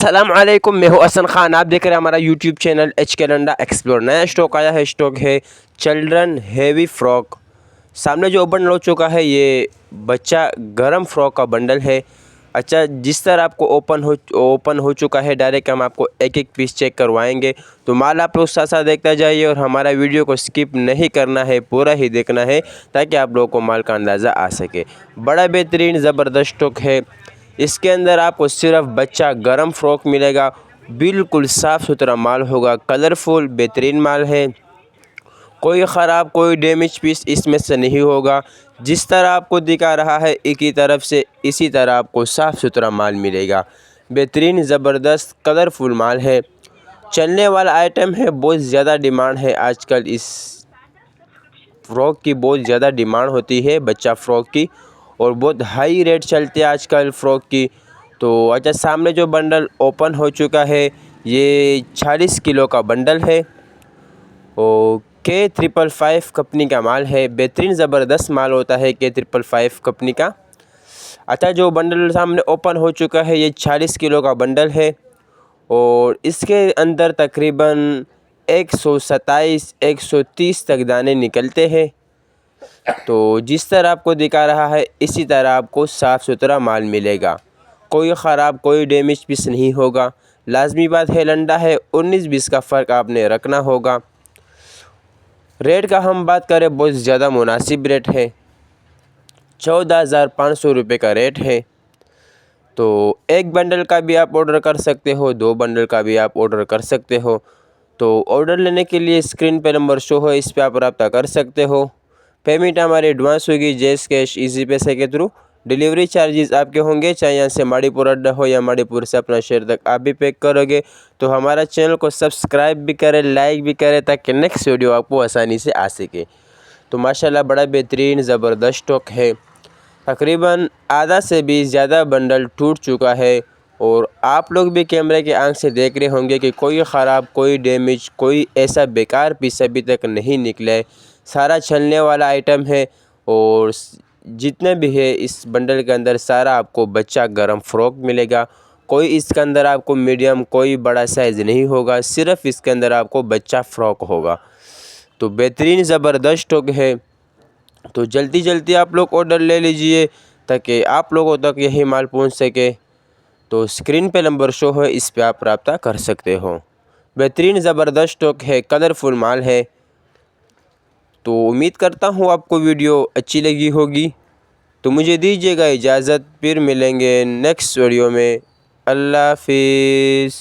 अस्सलामुअलैकुम, मैं हूं हसन खान। आप देख रहे हैं हमारा यूट्यूब चैनल एच के लंडा एक्सप्लोर। नया स्टॉक आया है, स्टॉक है चिल्ड्रन हेवी फ्रॉक। सामने जो बंडल हो चुका है ये बच्चा गरम फ्रॉक का बंडल है। अच्छा, जिस तरह आपको ओपन हो चुका है, डायरेक्ट हम आपको एक एक पीस चेक करवाएंगे। तो माल आप लोग साथ साथ देखते जाइए और हमारा वीडियो को स्किप नहीं करना है, पूरा ही देखना है ताकि आप लोगों को माल का अंदाज़ा आ सके। बड़ा बेहतरीन ज़बरदस्त स्टॉक है। इसके अंदर आपको सिर्फ बच्चा गरम फ्रॉक मिलेगा। बिल्कुल साफ़ सुथरा माल होगा, कलरफुल बेहतरीन माल है। कोई ख़राब कोई डैमेज पीस इसमें से नहीं होगा। जिस तरह आपको दिखा रहा है एक ही तरफ से, इसी तरह आपको साफ़ सुथरा माल मिलेगा। बेहतरीन ज़बरदस्त कलरफुल माल है, चलने वाला आइटम है। बहुत ज़्यादा डिमांड है आजकल, इस फ़्रॉक की बहुत ज़्यादा डिमांड होती है, बच्चा फ़्रॉक की, और बहुत हाई रेट चलती है आजकल फ़्रॉक की। तो अच्छा, सामने जो बंडल ओपन हो चुका है ये 40 किलो का बंडल है और K555 कंपनी का माल है। बेहतरीन ज़बरदस्त माल होता है K555 कंपनी का। अच्छा, जो बंडल सामने ओपन हो चुका है ये 40 किलो का बंडल है और इसके अंदर तकरीबन 127 130 तक दाने निकलते हैं। तो जिस तरह आपको दिखा रहा है इसी तरह आपको साफ़ सुथरा माल मिलेगा। कोई ख़राब कोई डैमेज पीस नहीं होगा। लाजमी बात है, लंडा है, 19-20 का फ़र्क आपने रखना होगा। रेट का हम बात करें, बहुत ज़्यादा मुनासिब रेट है, 14,500 रुपये का रेट है। तो एक बंडल का भी आप ऑर्डर कर सकते हो, 2 बंडल का भी आप ऑर्डर कर सकते हो। तो ऑर्डर लेने के लिए स्क्रीन पे नंबर शो है, इस पे आप रब्ता कर सकते हो। पेमेंट हमारी एडवांस होगी, जैस कैश इजी पैसे के थ्रू। डिलीवरी चार्जेस आपके होंगे, चाहे यहाँ से माड़ीपुर अड्डा हो या माड़ीपुर से अपना शहर तक आप भी पैक करोगे। तो हमारा चैनल को सब्सक्राइब भी करें, लाइक भी करें ताकि नेक्स्ट वीडियो आपको आसानी से आ सके। तो माशाल्लाह बड़ा बेहतरीन ज़बरदस्त स्टॉक है। तकरीबन आधा से भी ज़्यादा बंडल टूट चुका है और आप लोग भी कैमरे के आंख से देख रहे होंगे कि कोई ख़राब कोई डैमेज कोई ऐसा बेकार पीस अभी तक नहीं निकला है। सारा चलने वाला आइटम है और जितने भी है इस बंडल के अंदर सारा आपको बच्चा गरम फ्रॉक मिलेगा। कोई इसके अंदर आपको मीडियम कोई बड़ा साइज़ नहीं होगा, सिर्फ़ इसके अंदर आपको बच्चा फ़्रॉक होगा। तो बेहतरीन ज़बरदस्त स्टॉक है। तो जल्दी जल्दी आप लोग ऑर्डर ले लीजिए ताकि आप लोगों तक यही माल पहुंच सके। तो स्क्रीन पे नंबर शो है, इस पे आप रब्ता कर सकते हो। बेहतरीन ज़बरदस्त स्टॉक है, कलरफुल माल है। तो उम्मीद करता हूँ आपको वीडियो अच्छी लगी होगी। तो मुझे दीजिएगा इजाज़त, फिर मिलेंगे नेक्स्ट वीडियो में। अल्लाह हाफिज़।